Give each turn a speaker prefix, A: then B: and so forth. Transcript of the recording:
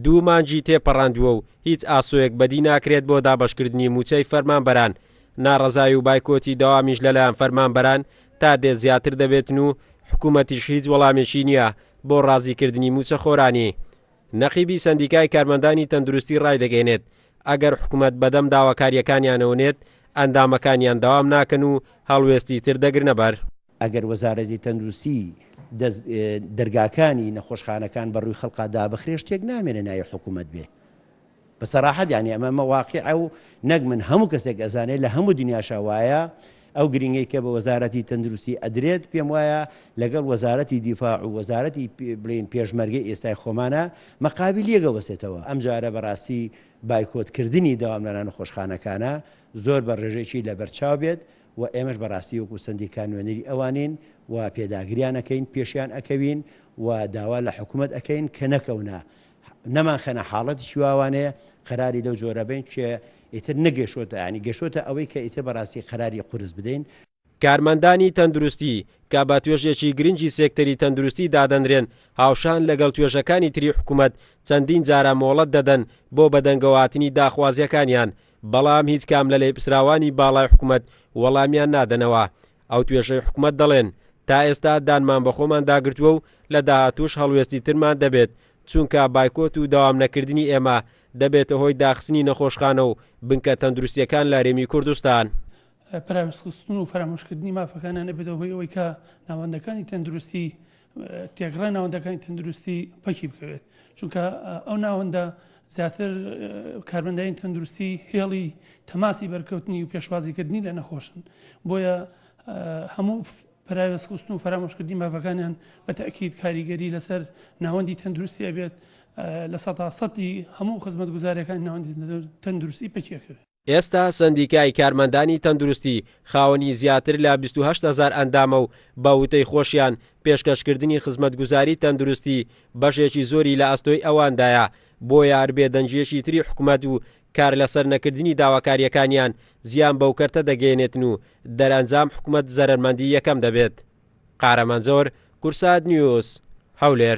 A: دوو مانجی تێپەڕاندووە و هیچ ئاسۆیەک بەدی ناکرێت بۆ دابەشکردنی موچەی فەرمانبەران. ناڕەزایی و بایکۆتی داوامیش لەلایەن فەرمانبەران تا دێت زیاتر دەبێتن و حکوومەتیش هیچ وەڵامێکی نییە بۆ ڕازیکردنی موچە خۆرانی. نەقیبی سەندیکای کارمەندانی تەندروستی ڕایدەگەێنێت ئەگەر حکوومەت بەدەم داواکاریەکانیانەوەنێت ئەندامەکانیان داوام ناکەن و هەڵوێستی تر دەگرنە بەر.
B: ئەگەر وەزارەتی تەندروستی دەرگاکانی نەخۆشخانەکان بەڕووی خەڵقا دابەخرێ شتێک نامێنە نایە حکوومەت بێ بەسەراحەت، یعنی ئەمە واقعە و نەک من هەموو کەسێک ئەزانێت لە هەموو دنیاشا وایە ئەو گرنگەی کە بە وەزارەتی تەندروستی ئەدرێت پێم وایە لەگەڵ وەزارەتی دیفاع و وەزارەتی بڵین پێشمەرگەی ئێستای خۆمانە مەقابل یەکە وەسێتەوە. ئەم جارە بەڕاستی بایکۆتکردنی داوام لە نەخۆشخانەکانە زۆر بە ڕێژێکی لەبەرچاو بێت و ئێمەش بەڕاستی وەکو سەندیکا نوێنەری ئەوانین و پێداگریان ئەەکەین، پێشیان ئەەکەوین و داوا لە حکوومەت ئەەکەین کە نەکەونە نەمان خەنە حاڵەتی شیواوانەیە قەراری لەو جۆرە بین کێ ئیتر نەگەشتە، ینی گەشتە ئەوەی کە ئیتر بەڕاستی قەراری قورس بدەین.
A: کارمەندانی تەندروستی کە بە توێژێکی گرنگی سێکتەری تەندروستی دادەنرێن هاوشان لەگەڵ توێژەکانی تری حکوومەت چەندین جارە مۆڵەت دەدەن بۆ بەدەنگەواتنی داخوازیەکانیان، بەڵام هیچ کام لە لێپسراوانی باڵای حکوومەت وەڵامیان نادەنەوە. ئەو توێژەی حکوومەت دەڵێن تا ئێستا دانمان بە خۆمان داگرتووە و لە داهاتوش هەڵوێستی ترمان دەبێت، چونکە بایکۆت و داوام نەکردنی ئێمە دەبێتە هۆی داخستنی نەخۆشخانە و بنکە تەندروستیەکان لە هەرێمی کوردستان.
C: پراوێستخستن و فرامۆشکردنی مافەکانە نەبێتەوە هۆی ئەوەی کە ناوەندەکانی تەندروستی تێگڕای ناوەندەکانی تەندروستی پەکی بکەوێت، چونکە ئەو ناوەندە زیاتر کارمەندایان تەندروستی هێڵی تەماسی بەرکەوتنی و پێشوازیکردنی لە نەخۆشن. بۆیە هەموو پراوێستخستن و فرامۆشکردنی مافەکانیان بە تەکید کاریگەری لەسەر ناوەندی تەندروستی ئەبێت لە سەدی هەموو خزمەتگوزاریەکانی ناوەندی تەندروستی پەکیەکەوێت.
A: ئێستا سەندیکای کارمەندانی تەندروستی خاوەنی زیاتر لە 28,000 ئەندامە و باوتەی خۆشیان پێشکەشکردنی خزمەتگوزاری تەندروستی بەشێکی زۆری لە ئەستۆی ئەواندایە، بۆیە هەربێدەنجێکی تری حکوومەت و کار لەسەر نەکردنی داواکاریەکانیان زیان بەو کەرتە دەگەێنێتن و دەرەنجام حکوومەت زەرمەندی یەکەم دەبێت. قارەمەنزۆر، کورسات نیوز، هەولێر.